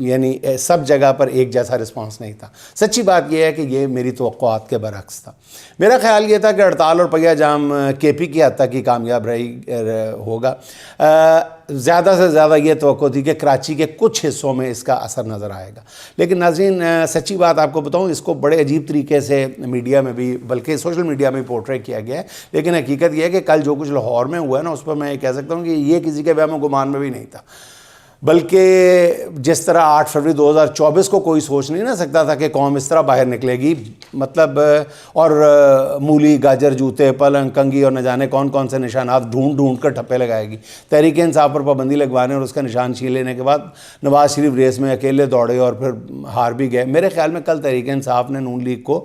یعنی سب جگہ پر ایک جیسا رسپانس نہیں تھا. سچی بات یہ ہے کہ یہ میری توقعات کے برعکس تھا. میرا خیال یہ تھا کہ ہڑتال اور پہیہ جام کے پی کی حد تک ہی کامیاب ہوگا. زیادہ سے زیادہ یہ توقع تھی کہ کراچی کے کچھ حصوں میں اس کا اثر نظر آئے گا. لیکن ناظرین سچی بات آپ کو بتاؤں, اس کو بڑے عجیب طریقے سے میڈیا میں بھی بلکہ سوشل میڈیا میں پورٹرے کیا گیا ہے. لیکن حقیقت یہ ہے کہ کل جو کچھ لاہور میں ہوا ہے نا, اس پر میں یہ کہہ سکتا ہوں کہ یہ کسی کے وہم و گمان میں بھی نہیں تھا. بلکہ جس طرح 8 فروری 2024 کو کوئی سوچ نہیں نہ سکتا تھا کہ قوم اس طرح باہر نکلے گی, مطلب اور مولی گاجر جوتے پلنگ کنگھی اور نہ جانے کون کون سے نشانات ڈھونڈ کر ٹھپے لگائے گی. تحریک انصاف پر پابندی لگوانے اور اس کا نشان چھین لینے کے بعد نواز شریف ریس میں اکیلے دوڑے اور پھر ہار بھی گئے. میرے خیال میں کل تحریک انصاف نے نون لیگ کو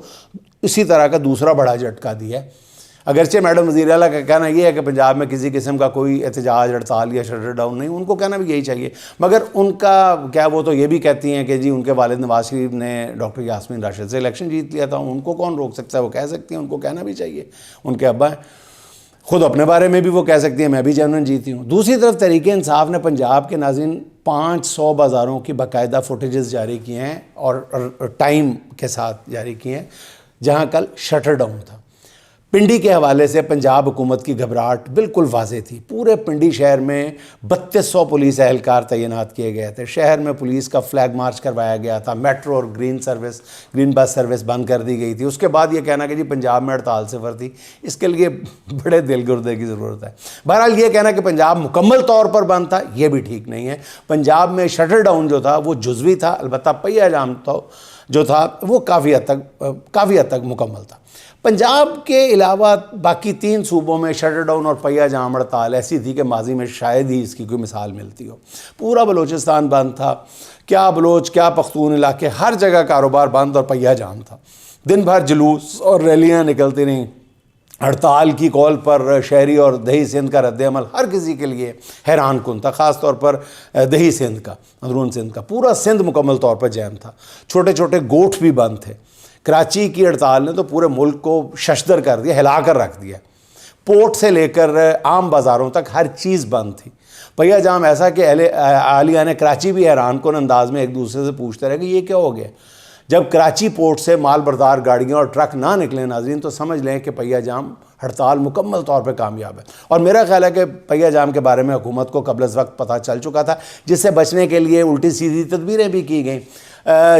اسی طرح کا دوسرا بڑا جھٹکا دیا ہے. اگرچہ میڈم وزیر اعلیٰ کا کہنا یہ ہے کہ پنجاب میں کسی قسم کا کوئی احتجاج ہڑتال یا شٹر ڈاؤن نہیں, ان کو کہنا بھی یہی چاہیے. مگر ان کا کیا, وہ تو یہ بھی کہتی ہیں کہ جی ان کے والد نواز شریف نے ڈاکٹر یاسمین راشد سے الیکشن جیت لیا تھا, ان کو کون روک سکتا ہے, وہ کہہ سکتی ہیں, ان کو کہنا بھی چاہیے. ان کے ابا ہیں, خود اپنے بارے میں بھی وہ کہہ سکتی ہیں میں بھی جنرل جیتی ہوں. دوسری طرف تحریک انصاف نے پنجاب کے ناظرین 500 بازاروں کی باقاعدہ فوٹیجز جاری کیے ہیں اور ٹائم کے ساتھ جاری کیے ہیں جہاں کل شٹر ڈاؤن تھا. پنڈی کے حوالے سے پنجاب حکومت کی گھبراہٹ بالکل واضح تھی. پورے پنڈی شہر میں 3200 پولیس اہلکار تعینات کیے گئے تھے. شہر میں پولیس کا فلیگ مارچ کروایا گیا تھا. میٹرو اور گرین بس سروس بند کر دی گئی تھی. اس کے بعد یہ کہنا کہ جی پنجاب میں ہڑتال صفر تھی, اس کے لیے بڑے دل گردے کی ضرورت ہے. بہرحال یہ کہنا کہ پنجاب مکمل طور پر بند تھا یہ بھی ٹھیک نہیں ہے. پنجاب میں شٹر ڈاؤن جو تھا وہ جزوی تھا, البتہ پہیہ جام جو تھا وہ کافی حد تک مکمل تھا. پنجاب کے علاوہ باقی 3 صوبوں میں شٹر ڈاؤن اور پہیہ جام ہڑتال ایسی تھی کہ ماضی میں شاید ہی اس کی کوئی مثال ملتی ہو. پورا بلوچستان بند تھا, کیا بلوچ کیا پختون علاقے, ہر جگہ کاروبار بند اور پہیہ جام تھا. دن بھر جلوس اور ریلیاں نکلتی رہیں. ہڑتال کی کال پر شہری اور دیہی سندھ کا رد عمل ہر کسی کے لیے حیران کن تھا, خاص طور پر دیہی سندھ کا, اندرون سندھ کا. پورا سندھ مکمل طور پر جیم تھا. چھوٹے چھوٹے گوٹھ بھی بند تھے. کراچی کی ہڑتال نے تو پورے ملک کو ششدر کر دیا, ہلا کر رکھ دیا. پورٹ سے لے کر عام بازاروں تک ہر چیز بند تھی. پہیہ جام ایسا کہ اہلیان کراچی بھی حیران کن انداز میں ایک دوسرے سے پوچھتے رہے کہ یہ کیا ہو گیا. جب کراچی پورٹ سے مال بردار گاڑیاں اور ٹرک نہ نکلیں ناظرین تو سمجھ لیں کہ پہیہ جام ہڑتال مکمل طور پہ کامیاب ہے. اور میرا خیال ہے کہ پہیہ جام کے بارے میں حکومت کو قبل از وقت پتہ چل چکا تھا, جس سے بچنے کے لیے الٹی سیدھی تدبیریں بھی کی گئیں.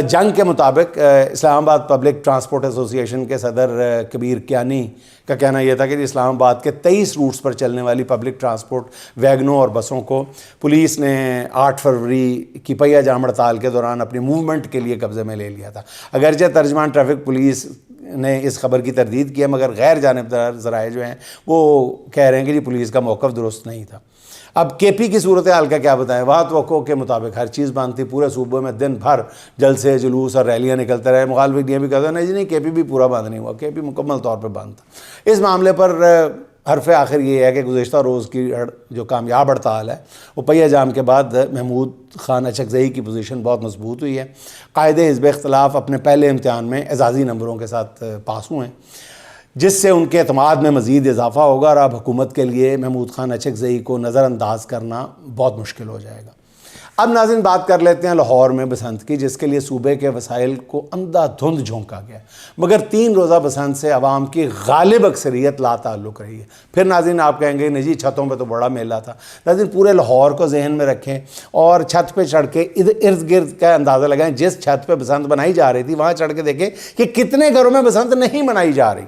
جنگ کے مطابق اسلام آباد پبلک ٹرانسپورٹ ایسوسی ایشن کے صدر کبیر کیانی کا کہنا یہ تھا کہ اسلام آباد کے 23 روٹس پر چلنے والی پبلک ٹرانسپورٹ ویگنوں اور بسوں کو پولیس نے 8 فروری کی پہیہ جام ہڑتال کے دوران اپنی موومنٹ کے لیے قبضے میں لے لیا تھا. اگرچہ ترجمان ٹریفک پولیس نے اس خبر کی تردید کی ہے, مگر غیر جانبدار ذرائع جو ہیں وہ کہہ رہے ہیں کہ جی پولیس کا موقف درست نہیں تھا. اب کے پی کی صورتحال کا کیا بتائیں. وہاں توقع کے مطابق ہر چیز بند تھی. پورے صوبے میں دن بھر جلسے جلوس اور ریلیاں نکلتے رہے. مخالفین یہ بھی کہتے ہیں نہیں کے پی بھی پورا بند نہیں ہوا, کے پی مکمل طور پہ بند تھا. اس معاملے پر حرف آخر یہ ہے کہ گزشتہ روز کی جو کامیاب ہڑتال ہے وہ پہیہ جام کے بعد محمود خان اچکزئی کی پوزیشن بہت مضبوط ہوئی ہے. قائد حزب اختلاف اپنے پہلے امتحان میں اعزازی نمبروں کے ساتھ پاس ہوئے ہیں, جس سے ان کے اعتماد میں مزید اضافہ ہوگا اور اب حکومت کے لیے محمود خان اچکزئی کو نظر انداز کرنا بہت مشکل ہو جائے گا. اب ناظرین بات کر لیتے ہیں لاہور میں بسنت کی, جس کے لیے صوبے کے وسائل کو اندھا دھند جھونکا گیا, مگر 3 روزہ بسنت سے عوام کی غالب اکثریت لا تعلق رہی ہے. پھر ناظرین آپ کہیں گے نہیں جی چھتوں پہ تو بڑا میلہ تھا. ناظرین پورے لاہور کو ذہن میں رکھیں اور چھت پہ چڑھ کے ارد گرد کا اندازہ لگائیں. جس چھت پہ بسنت بنائی جا رہی تھی وہاں چڑھ کے دیکھیں کہ کتنے گھروں میں بسنت نہیں منائی جا رہی,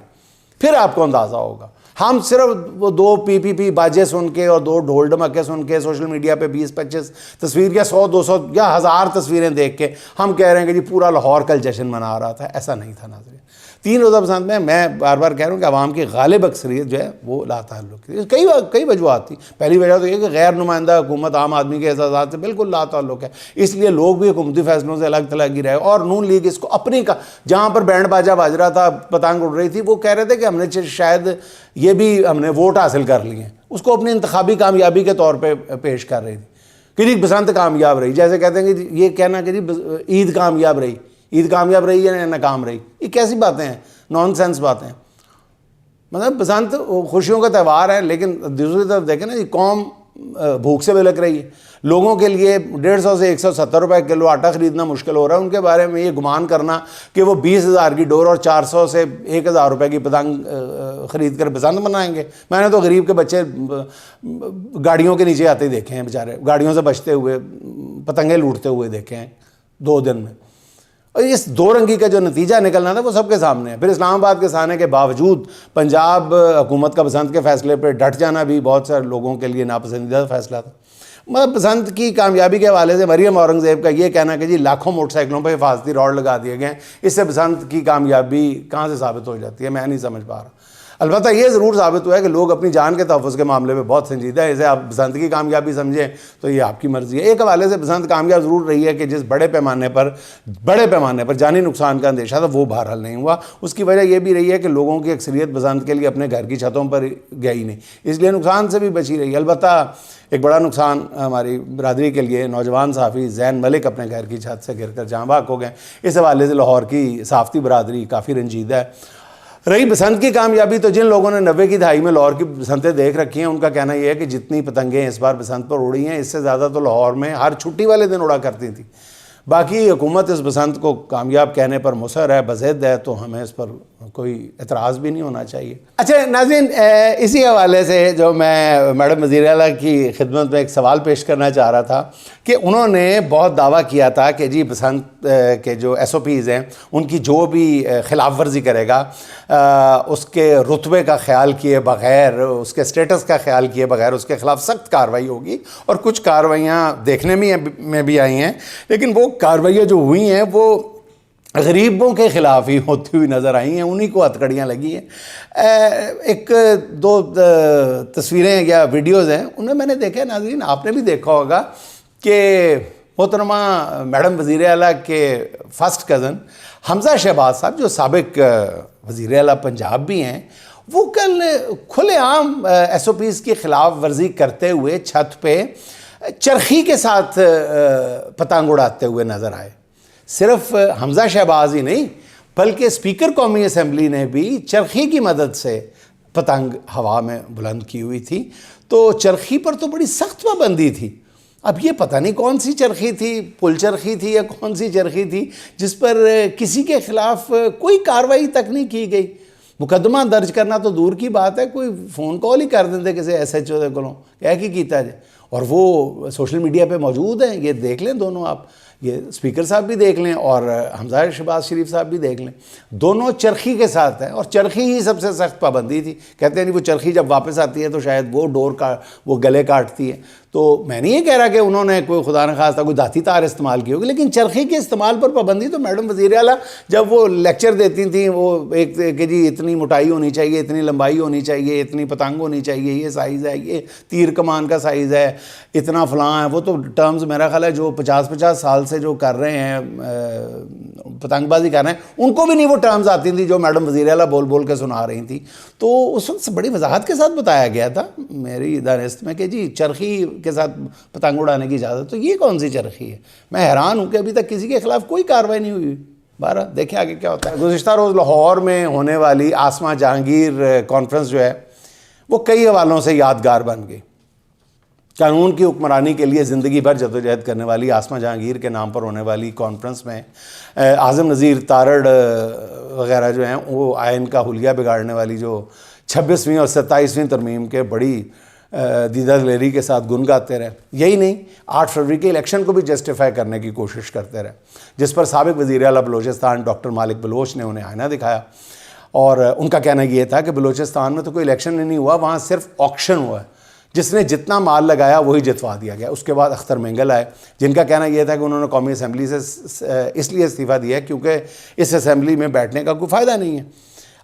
پھر آپ کو اندازہ ہوگا. ہم صرف وہ 2 پی باجے سن کے اور 2 ڈھول ڈھمکے سن کے سوشل میڈیا پہ 20-25 تصویر یا 100-200 یا 1000 تصویریں دیکھ کے ہم کہہ رہے ہیں کہ جی پورا لاہور کل جشن منا رہا تھا. ایسا نہیں تھا ناظرین. 3 روزہ بسنت میں بار بار کہہ رہا ہوں کہ عوام کی غالب اکثریت جو ہے وہ لا تعلق تھی. کئی وجوہات تھی. پہلی وجہ تو یہ کہ غیر نمائندہ حکومت عام آدمی کے احساسات سے بالکل لا تعلق ہے, اس لیے لوگ بھی حکومتی فیصلوں سے الگ تھلگ ہی رہے. اور نون لیگ اس کو اپنی کا جہاں پر بینڈ باجا بج رہا تھا, پتنگ اڑ رہی تھی, وہ کہہ رہے تھے کہ ہم نے شاید یہ بھی ہم نے ووٹ حاصل کر لیے ہیں, اس کو اپنی انتخابی کامیابی کے طور پہ پیش کر رہی تھی کہ جی بسنت کامیاب رہی. جیسے کہتے ہیں کہ یہ کہنا کہ جی عید کامیاب رہی, عید کامیاب رہی یا ناکام رہی, یہ کیسی باتیں ہیں, نان سینس باتیں ہیں. مطلب بسنت خوشیوں کا تہوار ہے, لیکن دوسری طرف دیکھیں نا جی قوم بھوک سے بلک رہی ہے. لوگوں کے لیے 150 سے 170 روپے کلو آٹا خریدنا مشکل ہو رہا ہے. ان کے بارے میں یہ گمان کرنا کہ وہ 20,000 کی ڈور اور 400 سے 1,000 روپے کی پتنگ خرید کر بسنت منائیں گے. میں نے تو غریب کے بچے گاڑیوں کے نیچے آتے ہی دیکھے ہیں بیچارے, گاڑیوں سے بچتے ہوئے پتنگیں لوٹتے ہوئے دیکھے ہیں 2 دن میں. اور اس 2 رنگی کا جو نتیجہ نکلنا تھا وہ سب کے سامنے ہے. پھر اسلام آباد کے آنے کے باوجود پنجاب حکومت کا بسنت کے فیصلے پہ ڈٹ جانا بھی بہت سارے لوگوں کے لیے ناپسندیدہ فیصلہ تھا. بسنت کی کامیابی کے حوالے سے مریم اورنگزیب کا یہ کہنا کہ جی لاکھوں موٹر سائیکلوں پہ حفاظتی راڈ لگا دیے گئے ہیں, اس سے بسنت کی کامیابی کہاں سے ثابت ہو جاتی ہے, میں نہیں سمجھ پا رہا. البتہ یہ ضرور ثابت ہوا ہے کہ لوگ اپنی جان کے تحفظ کے معاملے میں بہت سنجیدہ ہے. اسے آپ بسنت کی کامیابی سمجھیں تو یہ آپ کی مرضی ہے. ایک حوالے سے بسنت کامیاب ضرور رہی ہے کہ جس بڑے پیمانے پر جانی نقصان کا اندیشہ تھا وہ بہرحال نہیں ہوا. اس کی وجہ یہ بھی رہی ہے کہ لوگوں کی اکثریت بسنت کے لیے اپنے گھر کی چھتوں پر گئی نہیں, اس لیے نقصان سے بھی بچی رہی. البتہ ایک بڑا نقصان ہماری برادری کے لیے, نوجوان صحافی زین ملک اپنے گھر کی چھت سے گر کر جاں بحق ہو گئے. اس حوالے سے لاہور کی صحافتی برادری کافی رنجیدہ ہے. رہی بسنت کی کامیابی, تو جن لوگوں نے 90 کی دہائی میں لاہور کی بسنتیں دیکھ رکھی ہیں ان کا کہنا یہ ہے کہ جتنی پتنگیں اس بار بسنت پر اڑی ہیں اس سے زیادہ تو لاہور میں ہر چھٹی والے دن اڑا کرتی تھیں. باقی حکومت اس بسنت کو کامیاب کہنے پر مصر ہے, بضد ہے, تو ہمیں اس پر کوئی اعتراض بھی نہیں ہونا چاہیے. اچھا ناظرین, اسی حوالے سے جو میں میڈم وزیر اعلیٰ کی خدمت میں ایک سوال پیش کرنا چاہ رہا تھا کہ انہوں نے بہت دعویٰ کیا تھا کہ جی بسنت کے جو SOPs ہیں ان کی جو بھی خلاف ورزی کرے گا اس کے رتبے کا خیال کیے بغیر, اس کے سٹیٹس کا خیال کیے بغیر اس کے خلاف سخت کارروائی ہوگی. اور کچھ کارروائیاں دیکھنے میں بھی آئی ہیں, لیکن وہ کارروائیاں جو ہوئی ہیں وہ غریبوں کے خلاف ہی ہوتی ہوئی نظر آئی ہیں, انہی کو ہتکڑیاں لگی ہیں. 1-2 تصویریں یا ویڈیوز ہیں, انہیں میں نے دیکھا. ناظرین آپ نے بھی دیکھا ہوگا کہ محترمہ میڈم وزیر اعلیٰ کے فرسٹ کزن حمزہ شہباز صاحب جو سابق وزیر اعلیٰ پنجاب بھی ہیں, وہ کل کھلے عام SOPs کی خلاف ورزی کرتے ہوئے چھت پہ چرخی کے ساتھ پتنگ اڑاتے ہوئے نظر آئے. صرف حمزہ شہباز ہی نہیں بلکہ اسپیکر قومی اسمبلی نے بھی چرخی کی مدد سے پتنگ ہوا میں بلند کی ہوئی تھی. تو چرخی پر تو بڑی سخت پابندی تھی. اب یہ پتہ نہیں کون سی چرخی تھی, پل چرخی تھی یا کون سی چرخی تھی جس پر کسی کے خلاف کوئی کارروائی تک نہیں کی گئی. مقدمہ درج کرنا تو دور کی بات ہے, کوئی فون کال ہی کر دیتے کسی SHO کو کیا کیتا جائے. اور وہ سوشل میڈیا پہ موجود ہیں, یہ دیکھ لیں دونوں آپ, یہ اسپیکر صاحب بھی دیکھ لیں اور حمزہ شہباز شریف صاحب بھی دیکھ لیں, دونوں چرخی کے ساتھ ہیں. اور چرخی ہی سب سے سخت پابندی تھی. کہتے ہیں نہیں وہ چرخی جب واپس آتی ہے تو شاید وہ ڈور کا وہ گلے کاٹتی ہے. تو میں نہیں یہ کہہ رہا کہ انہوں نے کوئی خدا نخواستہ کوئی دھاتی تار استعمال کی ہوگی, لیکن چرخی کے استعمال پر پابندی تو میڈم وزیر اعلیٰ جب وہ لیکچر دیتی تھیں وہ ایک کہ جی اتنی موٹائی ہونی چاہیے, اتنی لمبائی ہونی چاہیے, اتنی پتنگ ہونی چاہیے, یہ سائز ہے, یہ تیر کمان کا سائز ہے, اتنا فلاں ہے. وہ تو ٹرمز میرا خیال ہے جو 50 سال سے جو کر رہے ہیں پتنگ بازی کر رہے ہیں ان کو بھی نہیں وہ ٹرمز آتی تھیں جو میڈم وزیر اعلیٰ بول کے سنا رہی تھیں. تو اس وقت بڑی وضاحت کے ساتھ بتایا گیا تھا میری دانست میں کہ جی چرخی کے ساتھ پتنگ اڑانے کی اجازت. تو یہ کون سی چرخی ہے؟ میں حیران ہوں کہ ابھی تک کسی کے خلاف کوئی کارروائی نہیں ہوئی. بہرحال دیکھیں آگے کیا ہوتا ہے. گزشتہ روز لاہور میں ہونے والی آسما جہانگیر کانفرنس جو ہے وہ کئی حوالوں سے یادگار بن گئی. قانون کی حکمرانی کے لیے زندگی بھر جدوجہد کرنے والی آسما جہانگیر کے نام پر ہونے والی کانفرنس میں اعظم نذیر تارڑ وغیرہ جو ہیں وہ آئین کا حلیہ بگاڑنے والی جو 26ویں اور 27ویں ترمیم کے بڑی دیدہ دلیری کے ساتھ گن گاتے رہے. یہی نہیں, 8 فروری کے الیکشن کو بھی جسٹیفائی کرنے کی کوشش کرتے رہے, جس پر سابق وزیر اعلیٰ بلوچستان ڈاکٹر مالک بلوچ نے انہیں آئینہ دکھایا. اور ان کا کہنا یہ تھا کہ بلوچستان میں تو کوئی الیکشن نہیں ہوا, وہاں صرف آکشن ہوا ہے, جس نے جتنا مال لگایا وہی جتوا دیا گیا. اس کے بعد اختر مینگل آئے جن کا کہنا یہ تھا کہ انہوں نے قومی اسمبلی سے اس لیے استعفیٰ دیا کیونکہ اس اسمبلی میں بیٹھنے کا کوئی فائدہ نہیں ہے.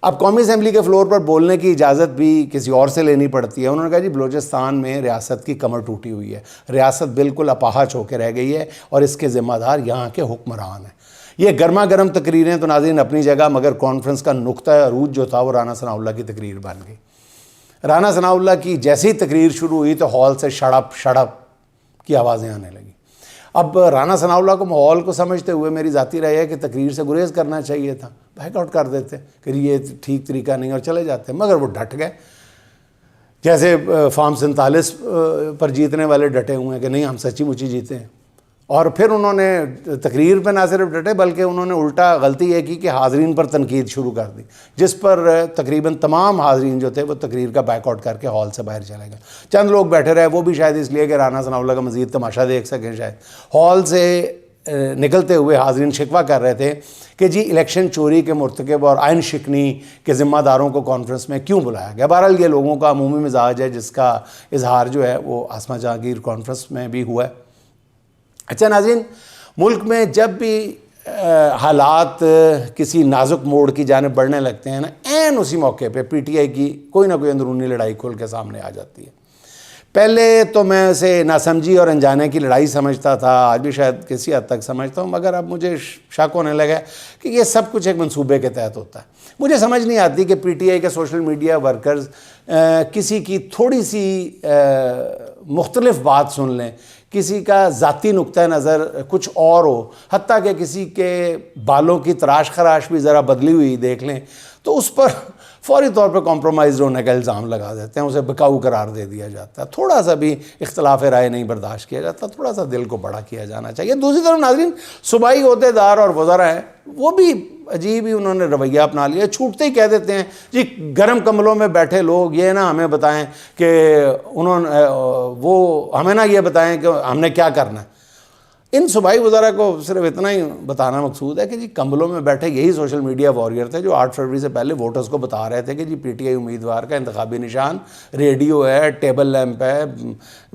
اب قومی اسمبلی کے فلور پر بولنے کی اجازت بھی کسی اور سے لینی پڑتی ہے. انہوں نے کہا جی بلوچستان میں ریاست کی کمر ٹوٹی ہوئی ہے, ریاست بالکل اپاہج ہو کے رہ گئی ہے اور اس کے ذمہ دار یہاں کے حکمران ہیں. یہ گرما گرم تقریریں تو ناظرین اپنی جگہ, مگر کانفرنس کا نقطہ عروج جو تھا وہ رانا ثناء اللہ کی تقریر بن گئی. رانا ثناء اللہ کی جیسی تقریر شروع ہوئی تو ہال سے شڑپ کی آوازیں آنے لگیں. اب رانا ثناء اللہ کو ماحول کو سمجھتے ہوئے میری ذاتی رائے ہے کہ تقریر سے گریز کرنا چاہیے تھا, بیک آؤٹ کر دیتے کہ یہ ٹھیک طریقہ نہیں اور چلے جاتے, مگر وہ ڈٹ گئے. کیسے فارم 47 پر جیتنے والے ڈٹے ہوئے ہیں کہ نہیں ہم سچی مچی جیتے ہیں. اور پھر انہوں نے تقریر پہ نہ صرف ڈٹے بلکہ انہوں نے الٹا غلطی یہ کی کہ حاضرین پر تنقید شروع کر دی، جس پر تقریباً تمام حاضرین جو تھے وہ تقریر کا بیک آؤٹ کر کے ہال سے باہر چلے گئے. چند لوگ بیٹھے رہے، وہ بھی شاید اس لیے کہ رانا ثناء اللہ کا مزید تماشا دیکھ سکیں. شاید ہال سے نکلتے ہوئے حاضرین شکوہ کر رہے تھے کہ جی الیکشن چوری کے مرتکب اور آئین شکنی کے ذمہ داروں کو کانفرنس میں کیوں بلایا گیا. بہرحال یہ لوگوں کا عمومی مزاج ہے جس کا اظہار جو ہے وہ آسما جہانگیر کانفرنس میں بھی ہوا ہے. اچھا ناظرین، ملک میں جب بھی حالات کسی نازک موڑ کی جانب بڑھنے لگتے ہیں نا، عین اسی موقع پہ پی ٹی آئی کی کوئی نہ کوئی اندرونی لڑائی کھل کے سامنے آ جاتی ہے. پہلے تو میں اسے ناسمجھی اور انجانے کی لڑائی سمجھتا تھا، آج بھی شاید کسی حد تک سمجھتا ہوں، مگر اب مجھے شک ہونے لگا کہ یہ سب کچھ ایک منصوبے کے تحت ہوتا ہے. مجھے سمجھ نہیں آتی کہ پی ٹی آئی کے سوشل میڈیا ورکرز کسی کی تھوڑی سی مختلف بات سن لیں، کسی کا ذاتی نقطہ نظر کچھ اور ہو، حتیٰ کہ کسی کے بالوں کی تراش خراش بھی ذرا بدلی ہوئی دیکھ لیں تو اس پر فوری طور پہ کمپرومائز ہونے کا الزام لگا دیتے ہیں، اسے بکاؤ قرار دے دیا جاتا ہے. تھوڑا سا بھی اختلاف رائے نہیں برداشت کیا جاتا، تھوڑا سا دل کو بڑا کیا جانا چاہیے. دوسری طرف ناظرین، صوبائی عہدیدار اور وزراء ہیں وہ بھی عجیب ہی انہوں نے رویہ اپنا لیا. چھوٹتے ہی کہہ دیتے ہیں جی گرم کملوں میں بیٹھے لوگ یہ نہ ہمیں بتائیں کہ وہ ہمیں نہ یہ بتائیں کہ ہم نے کیا کرنا ہے. ان صوبائی وزراء کو صرف اتنا ہی بتانا مقصود ہے کہ جی کمبلوں میں بیٹھے یہی سوشل میڈیا واریر تھے جو 8 فروری سے پہلے ووٹرز کو بتا رہے تھے کہ جی پی ٹی آئی امیدوار کا انتخابی نشان ریڈیو ہے، ٹیبل لیمپ ہے،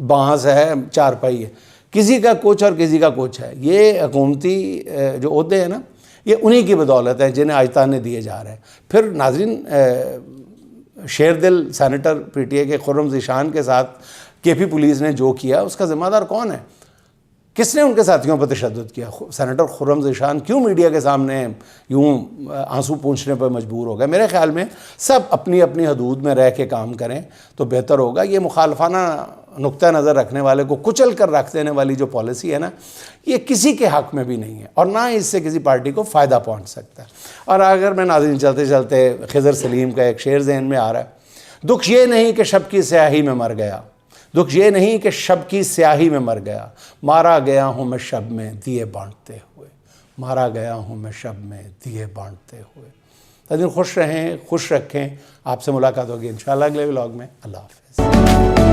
بانس ہے، چارپائی ہے. کسی کا کچھ اور کسی کا کچھ ہے. یہ حکومتی جو عہدے ہیں نا، یہ انہی کی بدولت ہے جنہیں آج تانے دیے جا رہے ہیں. پھر ناظرین، شیر دل سینیٹر پی ٹی آئی کے خرم ذیشان کے ساتھ کے پی پولیس نے جو کیا اس کا ذمہ دار کون ہے؟ کس نے ان کے ساتھیوں پر تشدد کیا؟ سینیٹر خرم ذیشان کیوں میڈیا کے سامنے یوں آنسو پونچھنے پر مجبور ہو گئے؟ میرے خیال میں سب اپنی اپنی حدود میں رہ کے کام کریں تو بہتر ہوگا. یہ مخالفانہ نقطہ نظر رکھنے والے کو کچل کر رکھ دینے والی جو پالیسی ہے نا، یہ کسی کے حق میں بھی نہیں ہے اور نہ اس سے کسی پارٹی کو فائدہ پہنچ سکتا ہے. اور اگر میں ناظرین چلتے چلتے خضر سلیم کا ایک شعر ذہن میں آ رہا ہے، دکھ یہ نہیں کہ شب کی سیاہی میں مر گیا، دکھ یہ نہیں کہ شب کی سیاہی میں مر گیا، مارا گیا ہوں میں شب میں دیے بانٹتے ہوئے، مارا گیا ہوں میں شب میں دیے بانٹتے ہوئے. ناظرین خوش رہیں، خوش رکھیں. آپ سے ملاقات ہوگی انشاءاللہ اگلے ولاگ میں. اللہ حافظ.